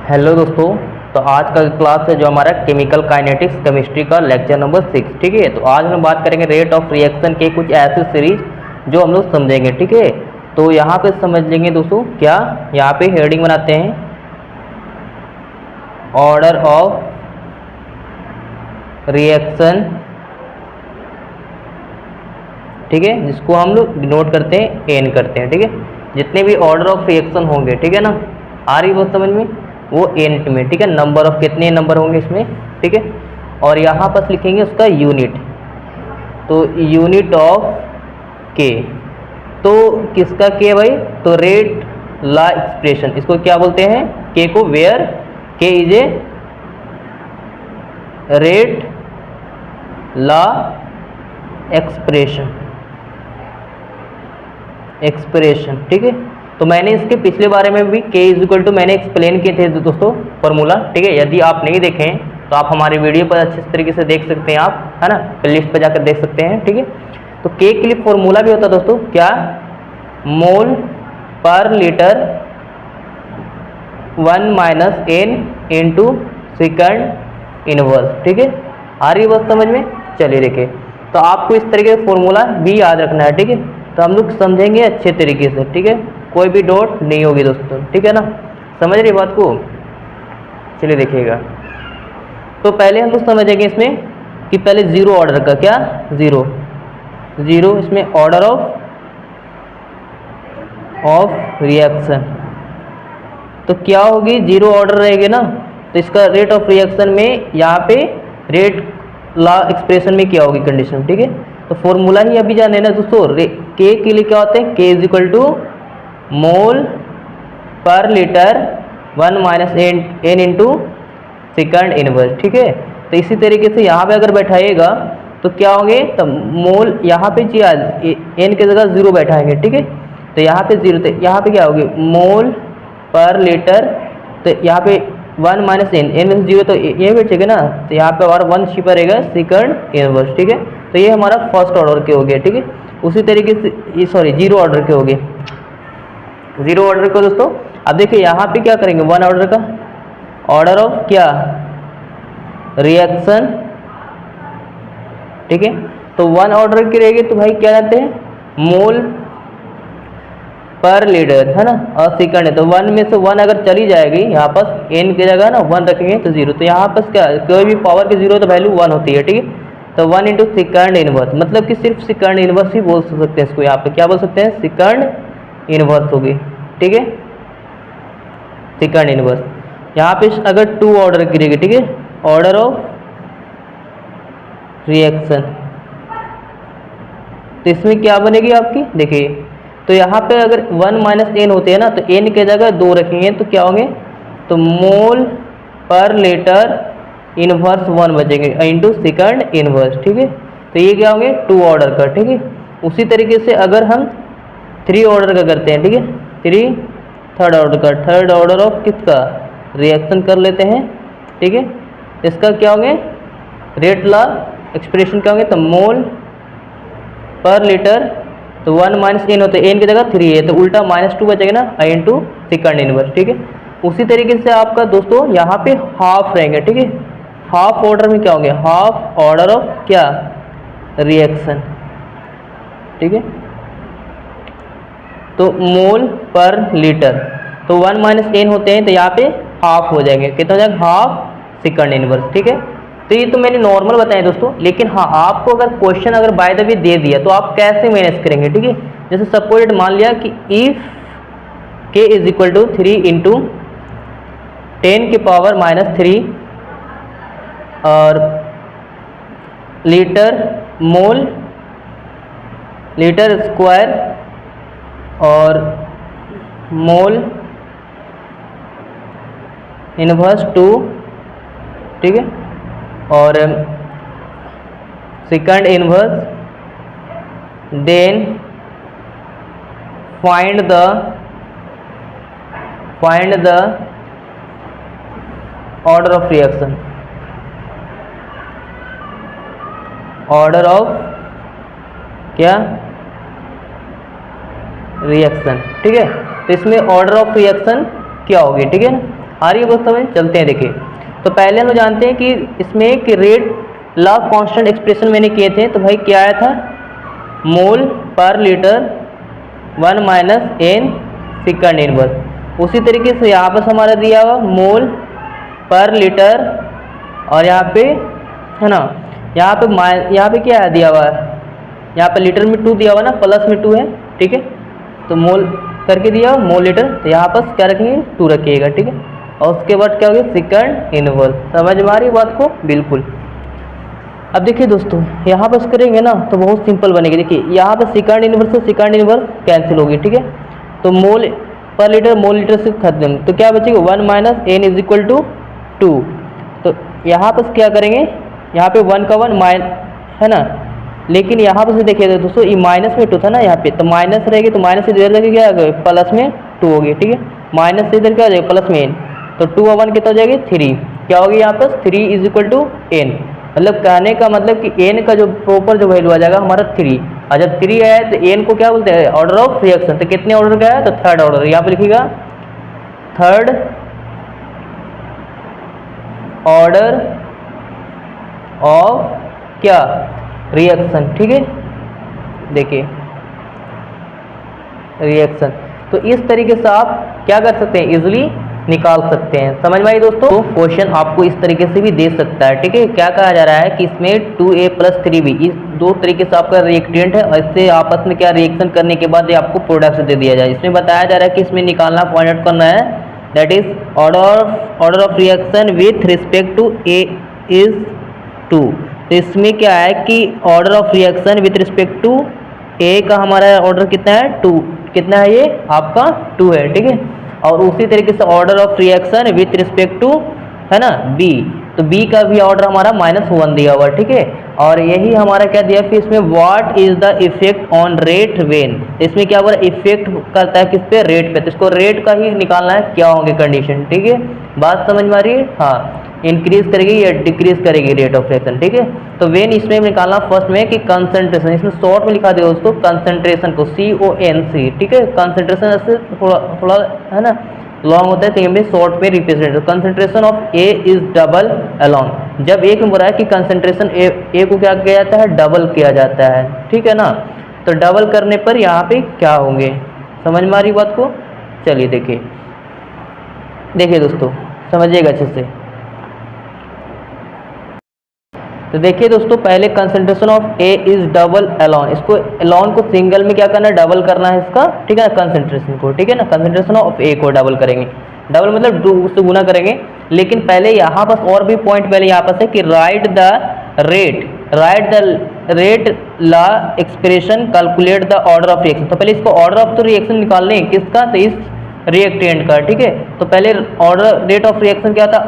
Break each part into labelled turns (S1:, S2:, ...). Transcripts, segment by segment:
S1: Hello दोस्तों, तो आज का क्लास है जो हमारा केमिकल काइनेटिक्स केमिस्ट्री का लेक्चर नंबर 6। ठीक है, तो आज हम बात करेंगे रेट ऑफ रिएक्शन के कुछ ऐसे सीरीज जो हम लोग समझेंगे। ठीक है, तो यहाँ पे समझ लेंगे दोस्तों, क्या यहाँ पे हेडिंग बनाते हैं ऑर्डर ऑफ रिएक्शन। ठीक है, जिसको हम लोग डिनोट करते हैं एन करते हैं। ठीक है, जितने भी ऑर्डर ऑफ रिएक्शन होंगे, ठीक है ना, आ रही बात समझ में, वो एन में। ठीक है, नंबर ऑफ कितने नंबर होंगे इसमें। ठीक है, और यहाँ पर लिखेंगे उसका यूनिट, तो यूनिट ऑफ के, तो किसका के भाई, तो रेट ला एक्सप्रेशन, इसको क्या बोलते हैं, के को, where K is a rate law expression. ठीक है, तो मैंने इसके पिछले बारे में भी के इज इक्वल टू मैंने एक्सप्लेन किए थे दोस्तों फॉर्मूला। ठीक है, यदि आप नहीं देखें तो आप हमारे वीडियो पर अच्छे तरीके से देख सकते हैं, आप है ना, प्लेलिस्ट पर जाकर देख सकते हैं। ठीक है, तो के के लिए फॉर्मूला भी होता है दोस्तों, क्या, mole per litre 1 minus N into second inverse. ठीक है, आ रही बात समझ में। चलिए देखिए, तो आपको इस तरीके का फॉर्मूला भी याद रखना है। ठीक है, तो हम लोग समझेंगे अच्छे तरीके से। ठीक है, कोई भी डॉट नहीं होगी दोस्तों। ठीक है ना, समझ रही बात को। चलिए देखिएगा, तो पहले हम लोग समझेंगे इसमें कि पहले जीरो ऑर्डर का, क्या, जीरो इसमें ऑर्डर ऑफ रिएक्शन, तो क्या होगी, जीरो ऑर्डर रहेगी ना, तो इसका रेट ऑफ रिएक्शन में यहाँ पे रेट ला एक्सप्रेशन में क्या होगी कंडीशन। ठीक है, तो फॉर्मूला ही अभी जाने ना दोस्तों, के के लिए क्या होते हैं, के is equal to mole per litre 1 minus N into second inverse. ठीक है, तो इसी तरीके से यहाँ पे अगर बैठाइएगा तो क्या होंगे, तो मोल यहाँ पे जी एन की जगह जीरो बैठाएंगे। ठीक है, तो यहाँ पे जीरो, तो यहाँ पे क्या होगी, मोल पर लीटर, तो यहाँ पे 1 माइनस एन में जीरो, तो ये बैठेगा ना, तो यहाँ पे हमारा 1 छिपा रहेगा सेकंड इनवर्स। ठीक है, तो ये हमारा फर्स्ट ऑर्डर के हो गए। ठीक है, उसी तरीके से सॉरी जीरो ऑर्डर के हो गए, जीरो ऑर्डर को दोस्तों। अब देखिए यहाँ पे क्या करेंगे, वन ऑर्डर का, ऑर्डर ऑफ क्या, रिएक्शन। ठीक है, तो वन ऑर्डर की रहेगी तो भाई क्या जानते हैं, मोल पर लीटर, है ना, और सेकंड है, तो वन में से वन अगर चली जाएगी यहाँ पर एन की जगह ना वन रखेंगे तो जीरो, तो यहाँ पर क्या, कोई भी पावर की जीरो तो वैल्यू वन होती है। ठीक है, तो 1 इंटू सेकंड इनवर्स, मतलब कि सिर्फ सेकंड इनवर्स ही बोल सकते हैं इसको, यहाँ पे क्या बोल सकते हैं, सेकंड इनवर्स होगी। ठीक है, सेकंड इनवर्स। यहाँ पे अगर टू ऑर्डर करेगी, ठीक है, ऑर्डर ऑफ रिएक्शन, तो इसमें क्या बनेगी आपकी, देखिए, तो यहाँ पे अगर 1 माइनस एन होते हैं ना, तो एन की जगह 2 रखेंगे तो क्या होंगे, तो मोल पर लीटर इनवर्स 1 बचेंगे इंटू सेकंड इनवर्स। ठीक है, तो ये क्या होंगे, 2 ऑर्डर का। ठीक है, उसी तरीके से अगर हम 3 ऑर्डर का करते हैं, ठीक है, 3 थर्ड ऑर्डर का, थर्ड ऑर्डर ऑफ किसका, रिएक्शन कर लेते हैं। ठीक है, इसका क्या होंगे, रेट ला एक्सप्रेशन क्या होंगे, तो मोल पर लीटर, तो 1 माइनस एन होते हैं, एन की जगह 3 है, तो उल्टा -2 बचेगा ना इंटू सेकंड इनवर्स। ठीक है, उसी तरीके से आपका दोस्तों यहाँ पे हाफ रहेंगे। ठीक है, हाफ ऑर्डर में क्या होंगे, हाफ ऑर्डर ऑफ क्या, रिएक्शन। ठीक है, तो मोल पर लीटर, तो 1 माइनस एन होते हैं, तो यहाँ पे हाफ हो जाएंगे, कितना हो जाएगा, हाफ सेकंड इनवर्स। ठीक है, तो ये तो मैंने नॉर्मल बताया दोस्तों, लेकिन हाँ, आपको अगर क्वेश्चन अगर बाय द वे दे दिया तो आप कैसे मैनेज करेंगे। ठीक है, जैसे सपोज मान लिया कि इफ के इज इक्वल टू 3 इंटू 10 की पावर -3 और लीटर मोल लीटर स्क्वायर और मोल इनवर्स 2। ठीक है, और second inverse, then find the order of reaction, order of क्या, रिएक्शन। ठीक है, तो इसमें ऑर्डर ऑफ रिएक्शन क्या होगी, ठीक है ना, आ रही है बात समझ? चलते हैं देखिए। तो पहले हम जानते हैं कि इसमें कि रेट ला कांस्टेंट एक्सप्रेशन मैंने किए थे, तो भाई क्या आया था, mole per litre 1 minus N second inverse. उसी तरीके से यहाँ पर हमारा दिया हुआ मोल पर लीटर, और यहाँ पे है ना, यहाँ पे क्या है दिया हुआ है, यहाँ पे लीटर में 2 दिया हुआ ना, प्लस में 2 है, ठीक है। तो मोल करके दिया मोल लीटर, तो यहाँ पर क्या रखेंगे, 2 रखिएगा, ठीक है। और उसके बाद क्या हो गया, सेकंड इनवर्स। समझ में आ रही बात को? बिल्कुल। अब देखिए दोस्तों, यहाँ पर करेंगे ना तो बहुत सिंपल बनेगी। देखिए यहाँ पर सेकंड इनवर्स से सेकंड इनवर्स कैंसिल होगी, ठीक है। तो मोल पर लीटर मोल लीटर से खत्म, तो क्या बचेगा, 1 minus N is equal to 2। तो यहाँ पर क्या करेंगे, यहाँ पे 1 का 1 है ना, लेकिन यहाँ पर से देखिए दोस्तों, ये माइनस में 2 था ना यहाँ पे, तो माइनस रहेगी, तो माइनस से इधर जाके क्या आ गया, प्लस में 2 हो गई, ठीक है। माइनस से इधर क्या हो जाएगा, प्लस में एन, तो 2 और 1 कितना हो जाएगी, 3। क्या होगी यहाँ पर, 3 इज इक्वल टू एन। मतलब कहने का मतलब कि एन का जो प्रॉपर जो वैल्यू आ जाएगा हमारा 3, और जब 3 आया तो एन को क्या बोलते हैं, ऑर्डर ऑफ रिएक्शन। तो कितने ऑर्डर का है, तो थर्ड ऑर्डर। यहाँ पे लिखिएगा थर्ड ऑर्डर ऑफ क्या, रिएक्शन, ठीक है। देखिए रिएक्शन, तो इस तरीके से आप क्या कर सकते हैं, इजिली निकाल सकते हैं। समझ में आई दोस्तों? तो क्वेश्चन आपको इस तरीके से भी दे सकता है, ठीक है। क्या कहा जा रहा है कि इसमें 2a + 3b, इस 2 तरीके से आपका रिएक्टेंट है, और इससे आपस में क्या रिएक्शन करने के बाद ये आपको प्रोडक्ट दे दिया जाए। इसमें बताया जा रहा है कि इसमें निकालना, पॉइंट आउट करना है, that is order of reaction with respect to a is 2। तो इसमें क्या है कि order of reaction with respect to a का हमारा ऑर्डर कितना है, 2। कितना है ये आपका, 2 है, ठीक है। और उसी तरीके से order of reaction with respect to, है ना, बी, तो बी का भी ऑर्डर हमारा -1 दिया हुआ, ठीक है। और यही हमारा क्या दिया फिर इसमें, what is the effect on rate when. इसमें क्या बोला, इफेक्ट करता है किस पे, रेट पे। तो इसको रेट का ही निकालना है, क्या होंगे कंडीशन, ठीक है। बात समझ में आ रही है? हाँ, इंक्रीज करेगी या डिक्रीज करेगी रेट ऑफ रिएक्शन, ठीक है। तो वेन इसमें निकालना फर्स्ट में कि कंसंट्रेशन, इसमें शॉर्ट में लिखा दिया दोस्तों कंसंट्रेशन को, CONC, ठीक है। कंसंट्रेशन ऐसे थोड़ा है ना लॉन्ग होता है, तो ये में शॉर्ट में represent. Concentration of A is double along. जब एक में बोला है कि कंसंट्रेशन A को क्या किया जाता है, डबल किया जाता है, ठीक है ना। तो डबल करने पर यहाँ पे क्या होंगे, समझ में आ रही बात को? चलिए देखिए दोस्तों, समझिएगा अच्छे से। तो देखिए दोस्तों, पहले concentration of A is double Elon, इसको एलॉन को सिंगल में क्या करना है, डबल करना है इसका, ठीक है ना, कंसंट्रेशन को, ठीक है ना। कंसंट्रेशन ऑफ A को डबल करेंगे, डबल मतलब 2 से गुना करेंगे। लेकिन पहले यहाँ पर और भी पॉइंट पहले यहाँ पर है कि write the rate law expression calculate the order of reaction. तो पहले इसको ऑर्डर ऑफ द रिएक्शन निकाल लें, किसका, तो इस रिएक्टेंट का, ठीक है। तो पहले ऑर्डर रेट ऑफ रिएक्शन क्या था,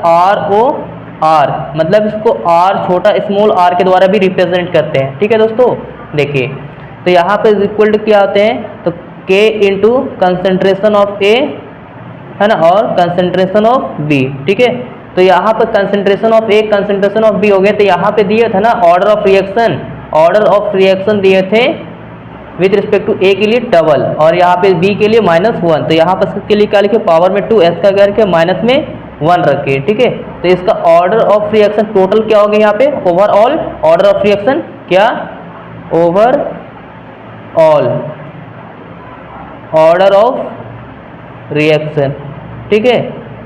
S1: ROR, मतलब इसको R छोटा स्मॉल r के द्वारा भी रिप्रेजेंट करते हैं, ठीक है दोस्तों। देखिए तो यहाँ पे इक्वल टू क्या होते हैं, तो K into concentration of A, है ना, और कंसेंट्रेशन ऑफ B, ठीक है। तो यहाँ पर concentration of A concentration of B हो गए। तो यहाँ पे दिए थे ना ऑर्डर ऑफ रिएक्शन दिए थे विथ रिस्पेक्ट टू A के लिए डबल, और यहाँ पे B के लिए -1। तो यहाँ पर इसके लिए क्या लिखे, पावर में 2 S का करके माइनस में 1 रखे, ठीक है। तो इसका ऑर्डर ऑफ रिएक्शन टोटल क्या हो गया यहाँ पे, ओवरऑल ऑर्डर ऑफ रिएक्शन, क्या, ओवरऑल ऑर्डर ऑफ रिएक्शन, ठीक है।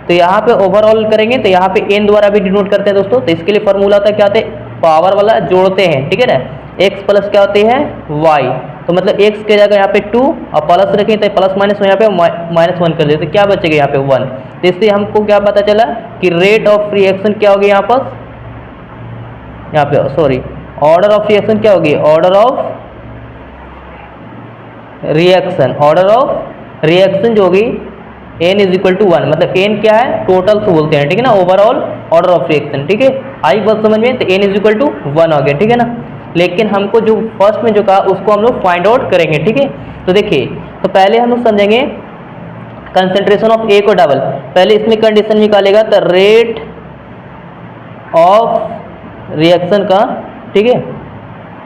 S1: तो यहाँ पे ओवरऑल करेंगे तो यहाँ पे n द्वारा भी डिनोट करते हैं दोस्तों। तो इसके लिए फॉर्मूला होता है क्या, होता है पावर वाला जोड़ते हैं, ठीक है ना, x प्लस क्या होती है y। तो मतलब x के जगह यहाँ पे 2 और प्लस रखें तो प्लस माइनस यहाँ पे -1 कर देते, तो क्या बचेगा यहाँ पे 1। तो इससे हमको क्या पता चला कि रेट ऑफ रिएक्शन क्या होगी यहाँ पे सॉरी, ऑर्डर ऑफ रिएक्शन क्या होगी, ऑर्डर ऑफ रिएक्शन जो होगी n इज इक्वल टू 1, मतलब n क्या है, टोटल से बोलते हैं, ठीक है ना, ओवरऑल ऑर्डर ऑफ रिएक्शन, ठीक है। आई बात समझ में, तो n इज इक्वल टू 1 हो गया, ठीक है ना। लेकिन हमको जो फर्स्ट में जो कहा उसको हम लोग फाइंड आउट करेंगे, ठीक है। तो देखिए, तो पहले हम लोग समझेंगे कंसेंट्रेशन ऑफ A को डबल, पहले इसमें कंडीशन निकालेगा तो रेट ऑफ रिएक्शन का, ठीक है,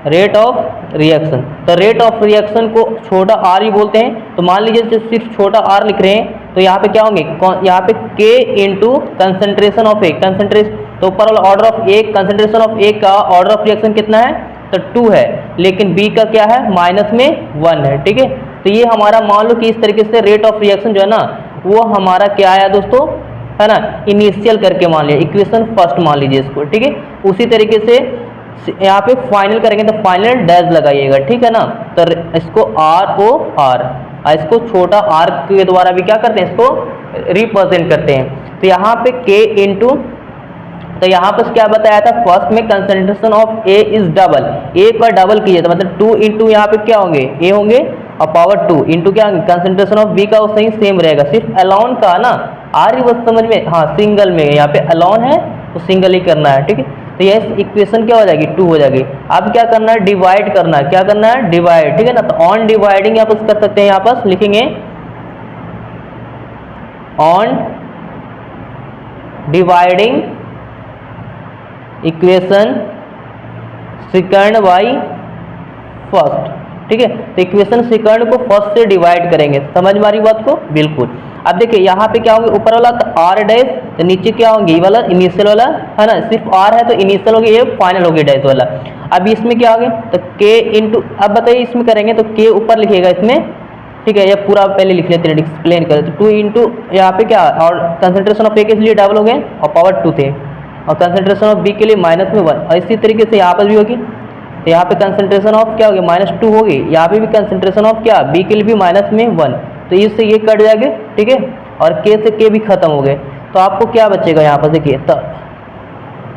S1: रेट ऑफ रिएक्शन। तो रेट ऑफ रिएक्शन को छोटा r ही बोलते हैं। तो मान लीजिए सिर्फ छोटा r लिख रहे हैं तो यहाँ पे क्या होंगे, यहाँ पे K into concentration of A, concentration तो ऊपर वाला order of A, concentration of A का ऑर्डर ऑफ रिएक्शन कितना है, तो 2 है, लेकिन बी का क्या है, माइनस में 1 है, ठीक है। तो ये हमारा मान लो कि इस तरीके से रेट ऑफ रिएक्शन जो है ना वो हमारा क्या आया दोस्तों, है ना, इनिशियल करके मान लिया, इक्वेशन फर्स्ट मान लीजिए इसको, ठीक है। उसी तरीके से यहाँ पे फाइनल करेंगे तो फाइनल डैश लगाइएगा, ठीक है ना। तो इसको ROR, इसको छोटा r के द्वारा भी क्या करते हैं, इसको रिप्रेजेंट करते हैं। तो यहाँ पे K इंटू, तो यहाँ पर क्या बताया था, फर्स्ट में concentration of A is double, A का डबल कीजिए तो मतलब 2 इंटू यहाँ पे क्या होंगे, ए होंगे और पावर 2 इंटू क्या होंगे, कंसेंट्रेशन ऑफ बी का वो सही सेम रहेगा, सिर्फ अलोन का ना आ रही बस समझ में, हाँ सिंगल में, यहाँ पे अलोन है तो सिंगल ही करना है, ठीक है। तो यह इक्वेशन क्या हो जाएगी, 2 हो जाएगी। अब क्या करना है, डिवाइड करना है, क्या करना है, डिवाइड, ठीक है ना। तो ऑन डिवाइडिंग यहाँ पर कर सकते हैं, यहाँ पर लिखेंगे on dividing equation second by first, ठीक है। तो इक्वेशन सेकंड को फर्स्ट से डिवाइड करेंगे, समझ में आ रही बात को, बिल्कुल। अब देखिए यहाँ पे क्या होंगे, ऊपर वाला तो आर डैश, तो नीचे क्या होंगे, ये वाला इनिशियल वाला, है ना, सिर्फ आर है तो इनिशियल होगी, ये फाइनल होगी डैश वाला। अब इसमें क्या होगा, तो के इंटू, अब बताइए इसमें करेंगे तो के ऊपर लिखिएगा इसमें, ठीक है, ये पूरा पहले लिख लेते हैं, एक्सप्लेन करें। तो 2 इंटू यहाँ पे क्या, और कंसेंट्रेशन ऑफ ए के लिए डबल हो गए और पावर 2 थे, और कंसेंट्रेशन ऑफ बी के लिए माइनस में 1, और इसी तरीके से यहाँ पर भी होगी। तो यहाँ पे कंसेंट्रेशन ऑफ क्या होगी, -2 होगी, यहाँ पे भी कंसेंट्रेशन ऑफ क्या, बी के लिए भी माइनस में 1, तो इससे ये कट जाएंगे, ठीक है, और के से के भी खत्म हो गए। तो आपको क्या बचेगा यहाँ पर, देखिए तो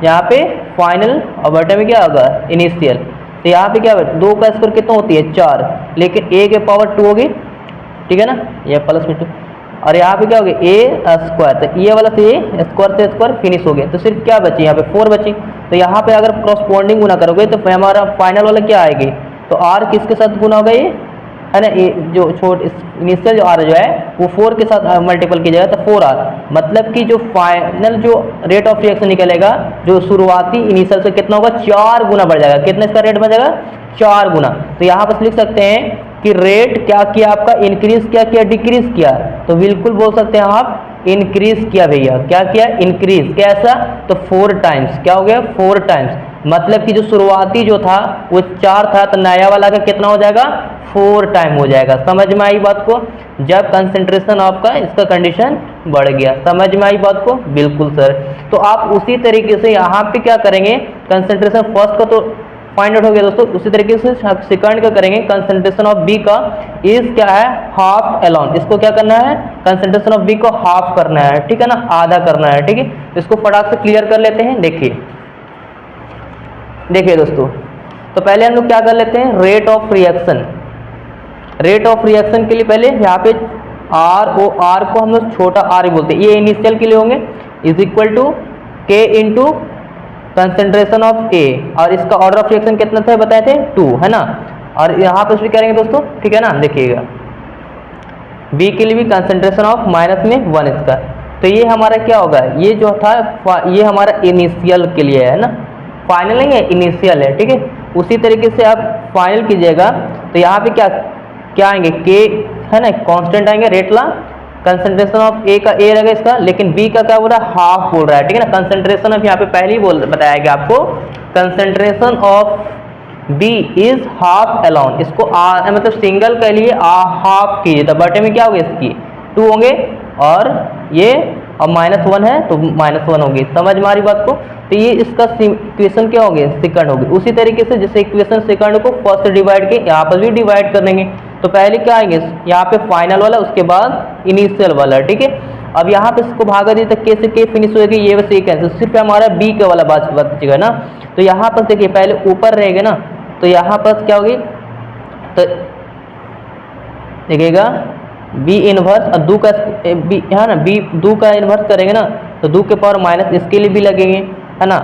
S1: यहाँ पे फाइनल और बटे में क्या होगा, इनिशियल। तो यहाँ पे क्या, 2 का स्क्वायर कितना होती है, 4, लेकिन ए के पावर 2 होगी, ठीक है ना, ये प्लस में 2, और यहाँ पे क्या हो गया, ए स्क्वायर, तो ये वाला से ए स्क्वायर से स्क्वायर फिनिश हो गया। तो सिर्फ क्या बची, यहाँ पे 4 बची। तो यहाँ पे अगर क्रॉसपोंडिंग गुना करोगे तो हमारा फाइनल वाला क्या आएगी, तो आर किसके साथ गुना होगा, ये है ना, ये जो इनिशियल जो आर जो है वो 4 के साथ मल्टीपल की जाएगा, तो 4R, मतलब कि जो फाइनल जो रेट ऑफ रिएक्शन निकलेगा जो शुरुआती इनिशियल से कितना होगा, 4 गुना बढ़ जाएगा। कितना इसका रेट बढ़ जाएगा, 4 गुना। तो यहाँ पर लिख सकते हैं कि रेट क्या किया आपका, इंक्रीज किया डिक्रीज किया, तो बिल्कुल बोल सकते हैं आप इंक्रीज किया भैया, क्या किया, इंक्रीज, कैसा, तो 4 टाइम्स, क्या हो गया, 4 टाइम्स, मतलब कि जो शुरुआती जो था वो 4 था, तो नया वाला का कितना हो जाएगा, 4 टाइम हो जाएगा। समझ में आई बात को, जब कंसेंट्रेशन आपका इसका कंडीशन बढ़ गया, समझ में आई बात को, बिल्कुल सर। तो आप उसी तरीके से यहाँ पे क्या करेंगे, कंसेंट्रेशन फर्स्ट का तो फाइंड आउट हो गया दोस्तों, उसी तरीके से सेकंड का करेंगे, कंसेंट्रेशन ऑफ बी का इज क्या है, हाफ एलोन, इसको क्या करना है, कंसेंट्रेशन ऑफ बी को हाफ करना है, ठीक है ना, आधा करना है, ठीक है। इसको फटाक से क्लियर कर लेते हैं। देखिए दोस्तों, तो पहले हम लोग क्या कर लेते हैं, rate of reaction, rate of reaction के लिए पहले यहाँ पे ROR को हम लोग छोटा r ही बोलते हैं, ये इनिशियल के लिए होंगे, is equal to K into concentration of A, और इसका ऑर्डर ऑफ रिएक्शन कितना था बताए थे, 2, है ना। और यहाँ पर भी करेंगे दोस्तों, ठीक है ना, देखिएगा बी के लिए भी कंसेंट्रेशन ऑफ माइनस में 1 इसका, तो ये हमारा क्या होगा, ये जो था ये हमारा इनिशियल के लिए है ना, फाइनल नहीं है, इनिशियल है, ठीक है। उसी तरीके से आप फाइनल कीजिएगा, तो यहाँ पे क्या क्या आएंगे, के है ना, कांस्टेंट आएंगे, rate La, concentration of A का ए रहेगा इसका, लेकिन बी का क्या बोल रहा है, हाफ बोल रहा है, ठीक है ना। कंसेंट्रेशन ऑफ यहाँ पे पहले ही बताया गया आपको, concentration of B is half alone, इसको मतलब सिंगल के लिए हाफ कीजिए, तो बटे में क्या होगा, इसकी 2 होंगे, और ये अब -1 है तो -1 होगी, समझ में आ रही बात को। तो ये इसका इक्वेशन क्या होगी, सेकंड होगी। उसी तरीके से जैसे इक्वेशन सेकंड को फर्स्ट से डिवाइड के यहाँ पर भी डिवाइड कर देंगे, तो पहले क्या आएंगे, यहाँ पे फाइनल वाला, उसके बाद इनिशियल वाला, ठीक है। अब यहाँ पे इसको भागा दिए तो के से के फिनिश हो जाएगी, ये वैसे एक कैंसिल, सिर्फ हमारा बी का वाला बात बचेगा ना। तो यहाँ पर देखिए पहले ऊपर रहेगा ना, तो यहाँ पर क्या होगी, तो देखिएगा बी इनवर्स और 2 का बी है ना, बी 2 का इनवर्स करेंगे ना, तो 2 के पावर माइनस इसके लिए भी लगेंगे, है ना।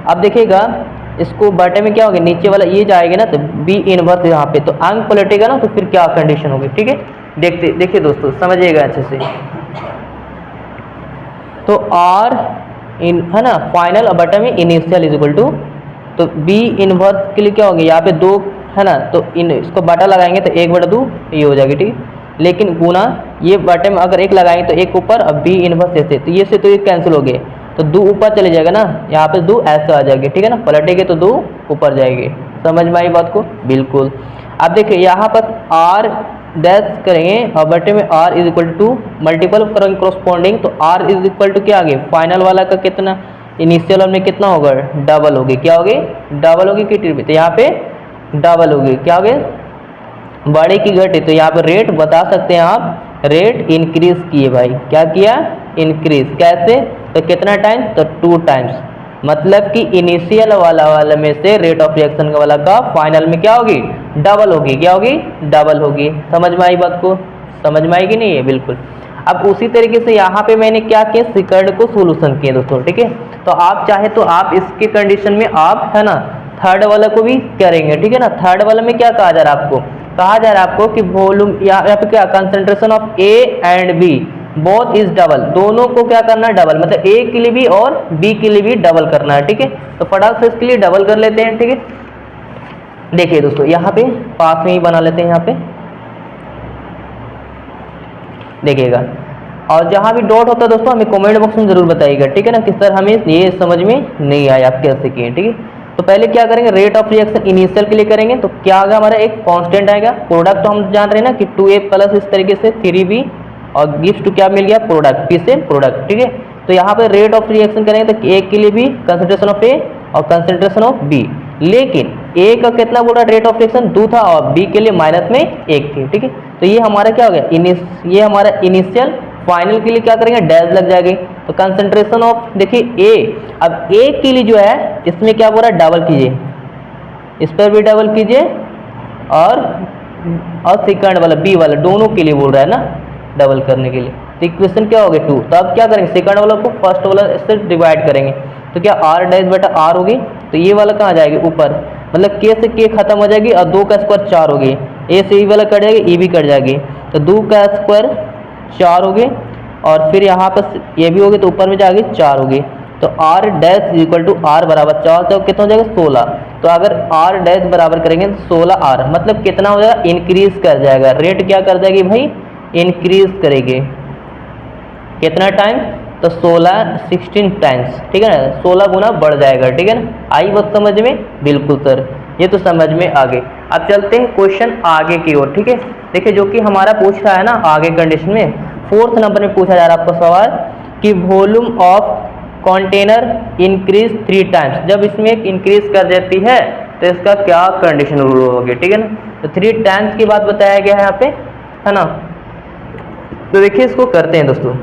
S1: अब देखिएगा इसको बटे में क्या होगा, नीचे वाला ये जाएगा ना, तो बी इनवर्स यहाँ पे, तो अंक पलटेगा ना, तो फिर क्या कंडीशन होगी, ठीक है। देखिए दोस्तों, समझिएगा अच्छे से। तो आर इन है ना, फाइनल और बटे में इनिशियल इज इक्वल टू, तो बी इनवर्स के लिए क्या होगा, यहाँ पे 2 है ना, तो इसको बटा लगाएंगे तो 1/2 ये हो जाएगी, ठीक है। लेकिन गुना ये बटे में अगर एक लगाएंगे तो एक ऊपर, अब बी इनवर्स ऐसे, तो ये से तो ये कैंसिल हो गए, तो दो ऊपर चले जाएगा ना, यहाँ पे दो ऐसे आ जाएगी, ठीक है ना, पलटेंगे तो दो ऊपर जाएगी। समझ में आई बात को? बिल्कुल। अब देखिए यहाँ पर आर डैश करेंगे और बटे में R is equal to multiple करेंगे क्रॉसपोंडिंग, तो आर इज इक्वल टू क्या आ गया फाइनल वाला का कितना, इनिशियल में कितना होगा, डबल होगी, क्या होगी, डबल होगी कि ट्रिपल, तो यहाँ पे डबल होगी, क्या होगी, बड़े की घटे, तो यहाँ पे रेट बता सकते हैं आप, रेट इंक्रीज किए भाई, क्या किया, इंक्रीज, कैसे, तो कितना टाइम, तो 2 टाइम्स, मतलब कि इनिशियल वाला में से रेट ऑफ रिएक्शन वाला का फाइनल में क्या होगी, डबल होगी, क्या होगी, डबल होगी। समझ में आई बात को? समझ में आएगी नहीं है? बिल्कुल। अब उसी तरीके से यहाँ पे मैंने क्या किया, सेकंड को सोल्यूशन किया दोस्तों, ठीक है। तो आप चाहे तो आप इसके कंडीशन में आप है ना थर्ड वाला को भी करेंगे, ठीक है ना। थर्ड वाला में क्या कहा जा रहा है आपको, कहा जा रहा है आपको कि वॉल्यूम यहाँ पे क्या, concentration of A and B both is double, दोनों को क्या करना है, डबल, मतलब ए के लिए भी और बी के लिए भी डबल करना है, ठीक है। तो फटाक से इसके लिए डबल कर लेते हैं, ठीक है। देखिए दोस्तों यहाँ पे पास में ही बना लेते हैं, यहाँ पे देखिएगा, और जहाँ भी डॉट होता है दोस्तों हमें कमेंट बॉक्स में जरूर बताइएगा, ठीक है ना, कि सर हमें ये समझ में नहीं आया आप कैसे किए, ठीक है। तो पहले क्या करेंगे, रेट ऑफ रिएक्शन इनिशियल के लिए करेंगे, तो क्या आएगा हमारा, एक कांस्टेंट आएगा, प्रोडक्ट तो हम जान रहे हैं ना कि 2a प्लस इस तरीके से 3b और गिव्स टू क्या मिल गया, प्रोडक्ट, पी से प्रोडक्ट, ठीक है। तो यहाँ पे रेट ऑफ रिएक्शन करेंगे तो ए के लिए भी कंसंट्रेशन ऑफ ए और कंसंट्रेशन ऑफ बी, लेकिन ए का कितना बोला रेट ऑफ रिएक्शन 2 था और बी के लिए माइनस में 1 थी, ठीक है। तो ये हमारा क्या हो गया, ये हमारा इनिशियल, फाइनल के लिए क्या करेंगे, डैश लग जाएगी, तो कंसंट्रेशन ऑफ देखिए ए, अब ए के लिए जो है इसमें क्या बोल रहा है, डबल कीजिए, इस पर भी डबल कीजिए, और सेकंड वाला बी वाला दोनों के लिए बोल रहा है ना डबल करने के लिए, तो इक्वेशन क्या हो गया 2, तो अब क्या करेंगे, सेकंड वाला को फर्स्ट वाला से डिवाइड करेंगे, तो क्या आर डैश बटा आर होगी, तो ये वाला कहाँ जाएगी ऊपर, मतलब के से के खत्म हो जाएगी और 2 का स्क्वायर 4 होगी, ए से ई वाला कट जाएगी, ई भी कट जाएगी, तो 2 का स्क्वायर 4 होगी, और फिर यहाँ पर ये भी होगी तो ऊपर में जाएगी 4 होगी, तो R dash equal to R बराबर 4, तो कितना हो जाएगा 16, तो अगर आर डैश बराबर करेंगे तो 16 आर, मतलब कितना हो जाएगा, इंक्रीज कर जाएगा, रेट क्या कर जाएगी भाई, इंक्रीज करेगी, कितना टाइम, तो 16 टाइम्स, ठीक है ना, 16 गुना बढ़ जाएगा, ठीक है ना। आई बात समझ में? बिल्कुल सर, ये तो समझ में आ गई। अब चलते हैं क्वेश्चन आगे की ओर, ठीक है। देखिए जो कि हमारा पूछ रहा है ना आगे कंडीशन में, 4th नंबर में पूछा जा रहा है आपको सवाल कि volume of container increase 3 times, जब इसमें इंक्रीज कर देती है तो इसका क्या कंडीशन रूल होगी, ठीक है ना। तो 3 टाइम्स की बात बताया गया है यहाँ पे, है ना। तो देखिए इसको करते हैं दोस्तों,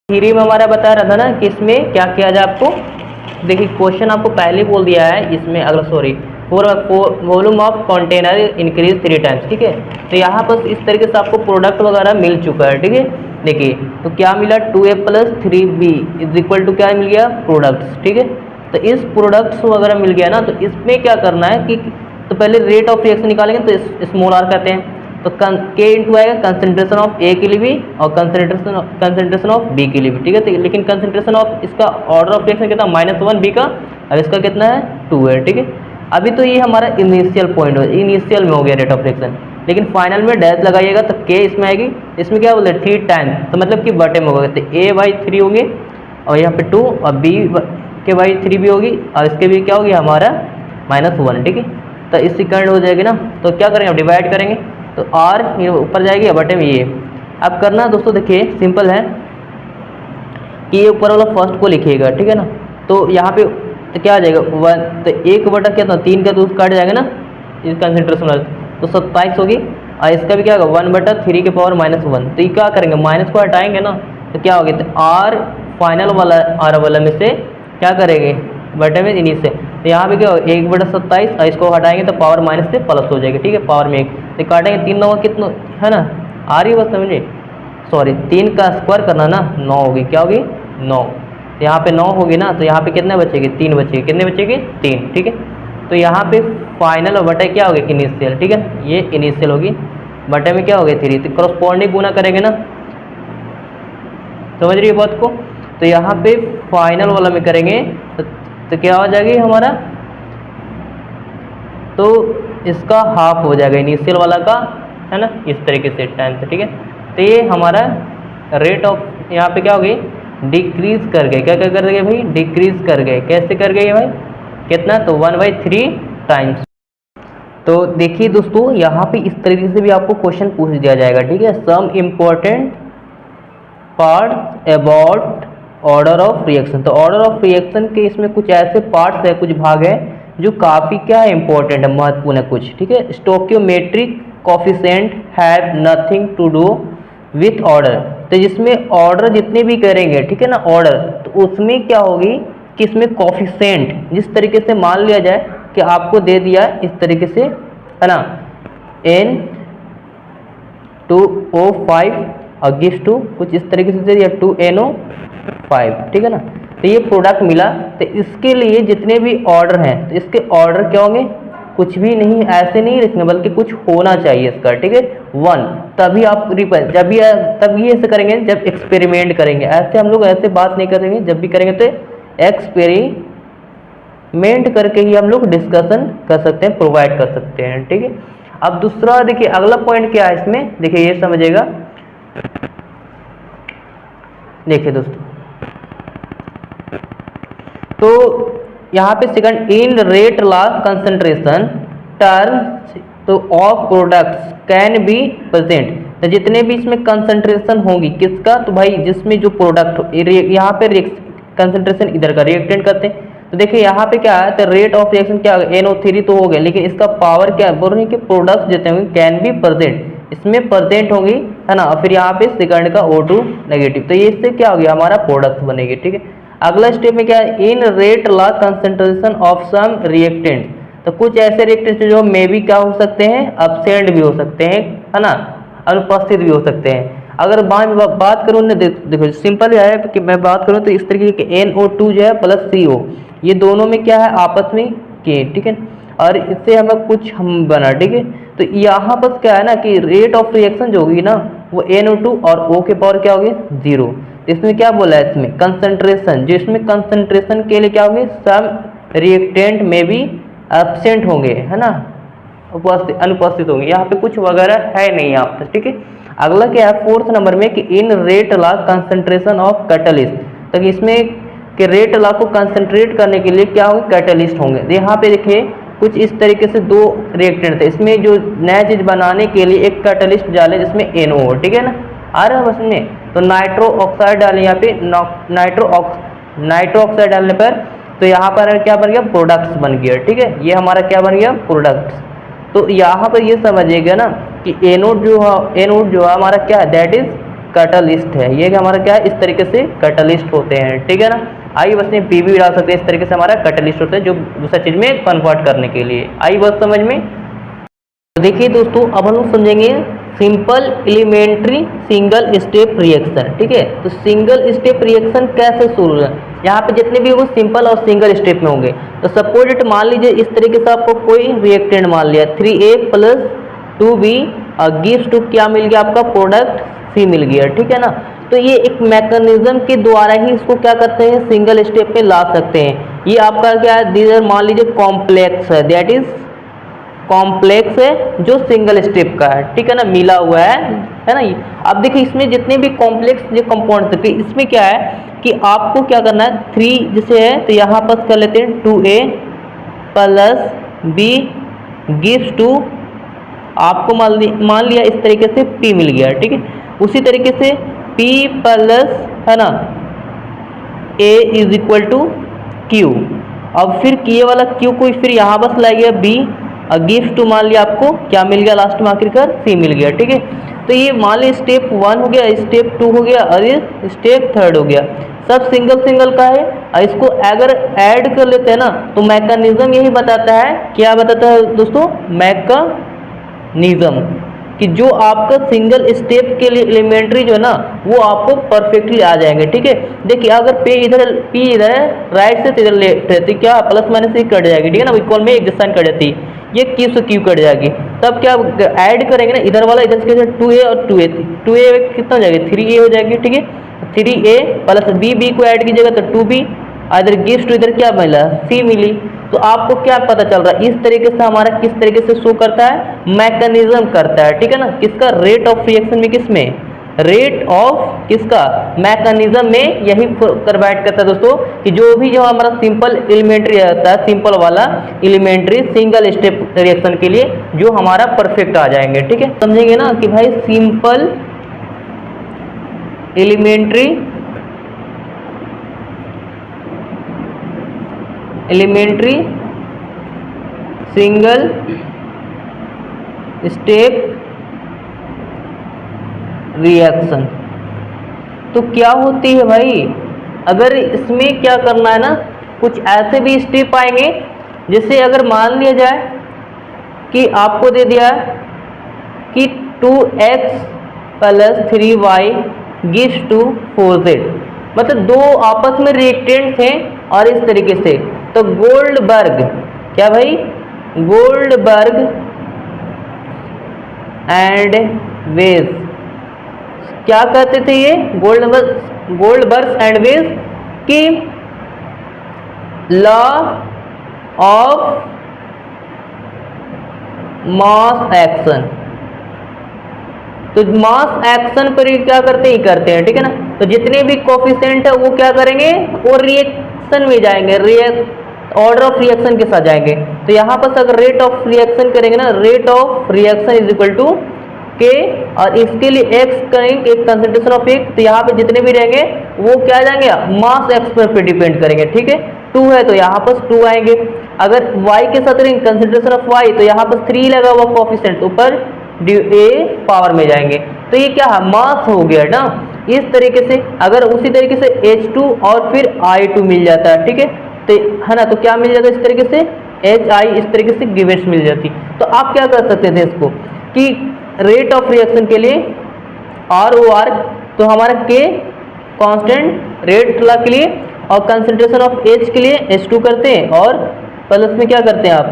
S1: थ्री में हमारा बता रहा था ना कि इसमें क्या किया जाए आपको, देखिए क्वेश्चन आपको पहले बोल दिया है इसमें, अगर sorry volume of container increase 3 times, ठीक है। तो यहाँ पर इस तरीके से आपको प्रोडक्ट वगैरह मिल चुका है, ठीक है। देखिए तो क्या मिला, 2a plus 3b is equal to क्या मिल गया, प्रोडक्ट्स, ठीक है। तो इस प्रोडक्ट्स वगैरह मिल गया ना, तो इसमें क्या करना है कि तो पहले रेट ऑफ रिएक्शन निकालेंगे, तो स्मॉल आर कहते हैं, तो के इंटू आएगा कंसंट्रेशन ऑफ ए के लिए भी और कंसंट्रेशन ऑफ बी के लिए भी, ठीक है। तो लेकिन कंसंट्रेशन ऑफ इसका ऑर्डर ऑफ रिएक्शन कितना, -1 बी का, और इसका कितना है 2 है, ठीक है। अभी तो ये हमारा इनिशियल पॉइंट हो, इनिशियल में हो गया रेट ऑफ रिएक्शन, लेकिन फाइनल में डैश लगाइएगा तो के इसमें आएगी, इसमें क्या बोलते हैं 3 टाइम, तो मतलब कि बटे में होगा, तो a/3 होंगे और यहाँ पे 2 और b के बाई 3 भी होगी, और इसके भी क्या होगी हमारा -1, ठीक है। तो इस सेकंड हो जाएगी ना, तो क्या करेंगे, अब डिवाइड करेंगे, तो r ऊपर जाएगी बटे में ये। अब करना दोस्तों देखिए सिंपल है कि ये ऊपर वाला फर्स्ट को लिखिएगा, ठीक है ना। तो यहाँ पे तो क्या आ जाएगा 1, तो 1 बटा क्या था 3 का, तो काट जाएगा ना इस कंसंट्रेशन, तो 27 होगी, और इसका भी क्या होगा 1/3 के पावर -1, तो ये क्या करेंगे माइनस को हटाएंगे ना, तो क्या होगी, तो r फाइनल वाला r वाला में से क्या करेंगे बटे में इन्हीं से, तो यहाँ पे क्या होगा 1/27, और इसको हटाएंगे तो पावर माइनस से प्लस हो जाएगी, ठीक है, पावर में 1, तो काटेंगे 3 9 कितना है ना, आ रही है बस समझिए, सॉरी 3 का स्क्वायर करना ना, 9 होगी, क्या होगी 9, तो यहाँ पे 9 होगी ना, तो यहाँ पे कितने बचेगी 3 बचेगी, कितने बचेगी 3, ठीक है। तो यहाँ पे फाइनल और बटे क्या होगी इनिशियल, ठीक है, ये इनिशियल होगी, बटे में क्या होगी 3, तो करस्पॉन्डिंग गुना करेंगे ना, समझ रही है बात को। तो यहाँ पे फाइनल वाला में करेंगे तो क्या हो जाएगी हमारा, तो इसका हाफ हो जाएगा, इनिशियल वाला का है ना, इस तरीके से टाइम से, ठीक है। तो ये हमारा रेट ऑफ यहाँ पे क्या हो गई, डिक्रीज कर गए, क्या क्या कर गए भाई, डिक्रीज कर गए। कैसे कर गए भाई, कितना, तो 1/3 टाइम्स। तो देखिए दोस्तों, यहाँ पे इस तरीके से भी आपको क्वेश्चन पूछ दिया जाएगा, ठीक है। Some important parts about order of reaction. तो ऑर्डर ऑफ रिएक्शन के इसमें कुछ ऐसे पार्ट्स है, कुछ भाग है जो काफ़ी क्या है, इंपॉर्टेंट है, महत्वपूर्ण है कुछ, ठीक है। Stoichiometric coefficient have nothing to do with order. तो जिसमें ऑर्डर जितने भी करेंगे, ठीक है ना, ऑर्डर, तो उसमें क्या होगी कि इसमें कोफिशिएंट जिस तरीके से मान लिया जाए कि आपको दे दिया इस तरीके से, है ना, N2O5 और गिव्स टू कुछ इस तरीके से दे दिया 2NO5, ठीक है ना। तो ये प्रोडक्ट मिला। तो इसके लिए जितने भी ऑर्डर हैं, तो इसके ऑर्डर क्या होंगे, कुछ भी नहीं, ऐसे नहीं लिखना, बल्कि कुछ होना चाहिए इसका, ठीक है, 1। तभी आप जब भी तब ये ऐसे करेंगे जब एक्सपेरिमेंट करेंगे। ऐसे हम लोग ऐसे बात नहीं करेंगे, जब भी करेंगे तो एक्सपेरिमेंट करके ही हम लोग डिस्कशन कर सकते हैं, प्रोवाइड कर सकते हैं, ठीक है। अब दूसरा देखिए, अगला पॉइंट क्या है इसमें, देखिए ये समझिएगा। देखिए दोस्तों, तो यहाँ पे सेकंड, इन रेट लॉ कंसंट्रेशन टर्म्स तो of products can be present. तो जितने भी इसमें कंसंट्रेशन होगी किसका, तो भाई जिसमें जो प्रोडक्ट, यहाँ पे कंसंट्रेशन इधर का रिएक्टेंट करते हैं। तो देखिए यहाँ पे क्या है, तो रेट ऑफ रिएक्शन क्या होगा, NO3 तो हो गया, लेकिन इसका पावर क्या बोल रही है कि प्रोडक्ट्स जितने होंगे कैन बी प्रेजेंट, इसमें प्रेजेंट होंगी, है ना। और फिर यहाँ पे सेकंड का O2 नेगेटिव, तो ये इससे क्या हो गया, हमारा प्रोडक्ट बनेगी, ठीक है। अगला स्टेप में क्या है, in rate law concentration of some reactant. तो कुछ ऐसे रिएक्टेंट जो मे भी क्या हो सकते हैं, एब्सेंट भी हो सकते हैं, है ना, अनुपस्थित भी हो सकते हैं। अगर बात करूँ ना, देखो सिंपल है कि मैं बात करूँ तो इस तरीके के NO2 जो है प्लस CO, ये दोनों में क्या है, आपस में के, ठीक है, और इससे हमें कुछ हम बना, ठीक है। तो यहाँ पर क्या है ना कि रेट ऑफ रिएक्शन जो होगी ना, वो NO2 और O के पावर क्या होगी, 0। इसमें क्या बोला है, इसमें कंसंट्रेशन, जो इसमें कंसंट्रेशन के लिए क्या होंगे, सम रिएक्टेंट में भी एब्सेंट होंगे, है ना, अनुपस्थित होंगे। यहाँ पे कुछ वगैरह है नहीं यहाँ पर, ठीक है। अगला क्या है, फोर्थ नंबर में कि in rate law concentration of catalyst. तो इसमें कि रेट लॉ को कंसंट्रेट करने के लिए क्या होंगे, कैटलिस्ट होंगे। यहाँ पे देखिए कुछ इस तरीके से दो रिएक्टेंट थे, इसमें जो नया चीज बनाने के लिए एक कैटलिस्ट डाले जिसमें NO हो, ठीक है ना, आ रहा है बस में। तो नाइट्रो ऑक्साइड डालें यहाँ पे, नाइट्रो ऑक्साइड डालने पर तो यहाँ पर क्या बन गया, प्रोडक्ट्स बन गया, ठीक है। ये हमारा क्या बन गया, प्रोडक्ट्स। तो यहाँ पर ये समझिएगा ना कि एनोड जो है हमारा क्या है, दैट इज कैटलिस्ट है। ये हमारा क्या है, इस तरीके से कैटलिस्ट होते हैं, ठीक है ना। आइए बस में पी भी डाल सकते हैं, इस तरीके से हमारा कैटलिस्ट होता है जो दूसरा चीज में कन्वर्ट करने के लिए। आइए बस समझ में। तो देखिए दोस्तों, अब हम लोग समझेंगे simple elementary single step reaction, ठीक है। तो सिंगल स्टेप रिएक्शन कैसे शुरू है, यहाँ पे जितने भी वो सिंपल और सिंगल स्टेप में होंगे। तो सपोज इट, मान लीजिए इस तरीके से आपको कोई रिएक्टेंट मान लिया 3A + 2B और गिव्स टू क्या मिल गया, आपका प्रोडक्ट C मिल गया, ठीक है ना। तो ये एक मैकेनिज्म के द्वारा ही इसको क्या करते हैं, सिंगल स्टेप में ला सकते हैं। ये आपका क्या है, मान लीजिए कॉम्प्लेक्स है, दैट इज कॉम्प्लेक्स है जो सिंगल स्टेप का है, ठीक है ना, मिला हुआ है ना। अब देखिए इसमें जितने भी कॉम्प्लेक्स जो कंपाउंड थे, इसमें क्या है कि आपको क्या करना है, 3 जैसे है तो यहाँ पर कर लेते हैं 2A + B गिव्स टू, आपको मान लिया इस तरीके से P मिल गया, ठीक है। उसी तरीके से P + है ना A = Q। अब फिर किए वाला Q को फिर यहाँ बस ला गया B और गिव्स टू, मान लिया आपको क्या मिल गया, लास्ट में आखिरकार C मिल गया, ठीक है। तो ये मान लिया स्टेप 1 हो गया, स्टेप 2 हो गया और ये स्टेप 3 हो गया। सब सिंगल का है। और इसको अगर ऐड कर लेते हैं ना तो मैकेनिज्म यही बताता है, क्या बताता है दोस्तों, मैकेनिज्म कि जो आपका सिंगल स्टेप के लिए एलिमेंट्री जो है ना वो आपको परफेक्टली आ जाएंगे, ठीक है। देखिए अगर P इधर है राइट से, तो इधर लेफ्ट है, तो क्या प्लस माइनस से कट जाएगी, ठीक है ना, इक्वल में एक दिशा कट जाती है, ये Q से Q कट जाएगी। तब क्या ऐड करेंगे ना, इधर वाला इधर से 2A और 2A कितना हो जाएगा, 3A हो जाएगी, ठीक है। 3A + B को ऐड कीजिएगा तो 2B इधर गिव्स टू इधर क्या मिला, सी मिली। तो आपको क्या पता चल रहा है, इस तरीके से हमारा किस तरीके से शो करता है, मैकेनिज्म करता है, ठीक है ना, किसका, रेट ऑफ रिएक्शन में, किसमें, रेट ऑफ किसका, मैकेनिज्म में, यही प्रोवाइड करता है दोस्तों कि जो भी जो हमारा सिंपल एलिमेंट्री रहता है, सिंपल वाला एलिमेंट्री सिंगल स्टेप रिएक्शन के लिए जो हमारा परफेक्ट आ जाएंगे, ठीक है। समझेंगे ना कि भाई simple elementary single step reaction तो क्या होती है भाई, अगर इसमें क्या करना है ना, कुछ ऐसे भी स्टेप आएंगे जिससे अगर मान लिया जाए कि आपको दे दिया कि 2x + 3y gives to 4z, मतलब दो आपस में रिएक्टेंट्स हैं और इस तरीके से, तो गोल्डबर्ग, क्या भाई, गोल्डबर्ग एंड वेज, क्या कहते थे ये, गोल्डबर्ग एंड वेज की लॉ ऑफ मास एक्शन। तो मास एक्शन पर क्या करते हैं, करते हैं, ठीक है ना। तो जितने भी कोफिशिएंट है वो क्या करेंगे, वो रिएक्शन में जाएंगे, ऑर्डर ऑफ रिएक्शन के साथ जाएंगे। तो यहाँ पर अगर रेट ऑफ रिएक्शन करेंगे ना, rate of reaction is equal to K, और इसके लिए एक्स करेंगे, एक कंसंट्रेशन ऑफ एक, तो यहाँ पे जितने भी रहेंगे वो क्या जाएंगे, मास एक्शन पे डिपेंड करेंगे, ठीक है। 2 है तो यहाँ पर 2 आएंगे, अगर y के साथ रहेंगे कंसंट्रेशन ऑफ y, तो यहाँ पर 3 लगा हुआ कोफिशिएंट, ऊपर a पावर में जाएंगे, तो ये क्या है, मास हो गया ना। इस तरीके से अगर उसी तरीके से H2 और फिर I2 मिल जाता है, ठीक है, तो है ना, तो क्या मिल जाता है इस तरीके से, HI, इस तरीके से गिवेंस मिल जाती। तो आप क्या कर सकते थे इसको कि रेट ऑफ रिएक्शन के लिए ROR, तो हमारा K कांस्टेंट रेट ला के लिए, और कंसंट्रेशन ऑफ H के लिए H2 करते हैं, और प्लस में क्या करते हैं आप,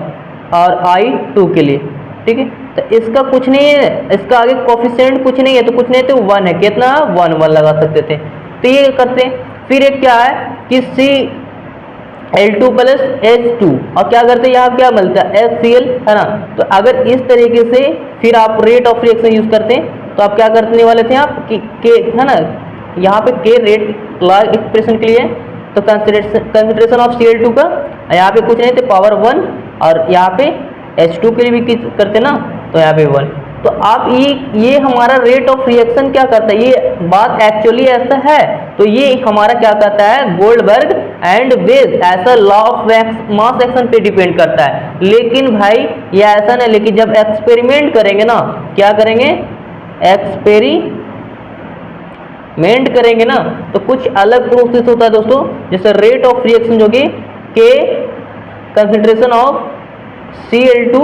S1: और I2 के लिए, ठीक है। तो इसका कुछ नहीं है, इसका आगे कोफिशिएंट कुछ नहीं है, तो कुछ नहीं है तो 1 है, कितना 1 लगा सकते थे। तो ये करते हैं। फिर एक क्या है कि Cl2 + H2, और क्या करते हैं, यहाँ क्या मिलता है, HCl, है ना। तो अगर इस तरीके से फिर आप रेट ऑफ रिएक्शन यूज करते हैं, तो आप क्या करने वाले थे आप कि K, है ना, यहाँ पे K रेट लॉ एक्सप्रेशन के लिए, तो कंसंट्रेशन ऑफ Cl2 का यहाँ पे कुछ नहीं थे, पावर 1, और यहाँ पे H2 के लिए भी करते ना, तो यहाँ पे 1। तो आप ये हमारा रेट ऑफ रिएक्शन क्या करता है, ये बात एक्चुअली ऐसा है, तो ये हमारा क्या कहता है, गोल्डबर्ग एंड वेज, ऐसा लॉ ऑफ मास एक्शन पे डिपेंड करता है। लेकिन भाई ये ऐसा नहीं, लेकिन जब एक्सपेरिमेंट करेंगे ना, क्या करेंगे, एक्सपेरिमेंट करेंगे ना, तो कुछ अलग प्रोसेस होता है दोस्तों। जैसे रेट ऑफ रिएक्शन होगी के कंसंट्रेशन ऑफ Cl2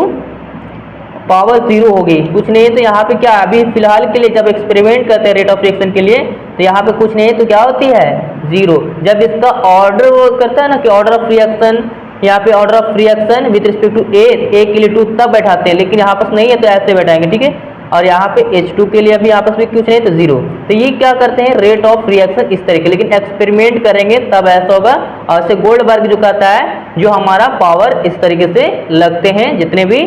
S1: पावर 0 होगी, कुछ नहीं है तो यहाँ पे क्या, अभी फिलहाल के लिए जब एक्सपेरिमेंट करते हैं रेट ऑफ रिएक्शन के लिए, तो यहाँ पे कुछ नहीं है तो क्या होती है, 0। जब इसका ऑर्डर वो करता है ना कि ऑर्डर ऑफ रिएक्शन, यहाँ पे order of reaction with respect to A के लिए 2 तब बैठाते हैं, लेकिन यहाँ पर नहीं है तो ऐसे बैठाएंगे, ठीक है। और यहाँ पे H2 के लिए अभी आपस में कुछ नहीं तो 0। तो ये क्या करते हैं, रेट ऑफ रिएक्शन इस तरीके, लेकिन एक्सपेरिमेंट करेंगे तब ऐसा होगा। और से गोल्डबर्ग जो कहता है, जो हमारा पावर इस तरीके से लगते हैं जितने भी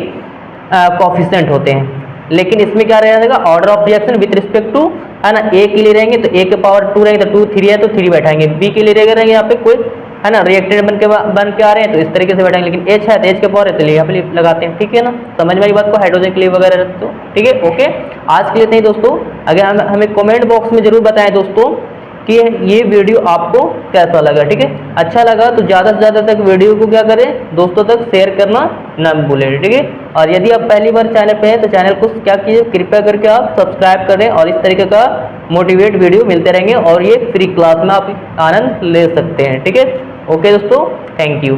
S1: कोफिशिएंट होते हैं, लेकिन इसमें क्या रहेगा, order of reaction with respect to, है ना, ए के लिए रहेंगे तो ए के पावर 2 रहेंगे, तो 2 3 है तो 3 बैठाएंगे, बी के लिए रहेंगे यहाँ पे कोई, है ना, रिएक्टेंट बन के आ रहे हैं तो इस तरीके से बैठाएंगे, लेकिन H है तो H के पावर है तो यहाँ पे लगाते हैं, ठीक है ना। समझ में आई बात को, हाइड्रोजन के लिए वगैरह तो ठीक है, ओके। आज के लिए नहीं दोस्तों, अगर हमें कमेंट बॉक्स में जरूर बताएं दोस्तों कि ये वीडियो आपको कैसा लगा, ठीक है। अच्छा लगा तो ज़्यादा से ज़्यादा तक वीडियो को क्या करें, दोस्तों तक शेयर करना ना भूलें, ठीक है। और यदि आप पहली बार चैनल पे हैं तो चैनल को क्या कीजिए, कृपया करके आप सब्सक्राइब करें, और इस तरीके का मोटिवेट वीडियो मिलते रहेंगे, और ये फ्री क्लास में आप आनंद ले सकते हैं, ठीक है। ओके दोस्तों, थैंक यू।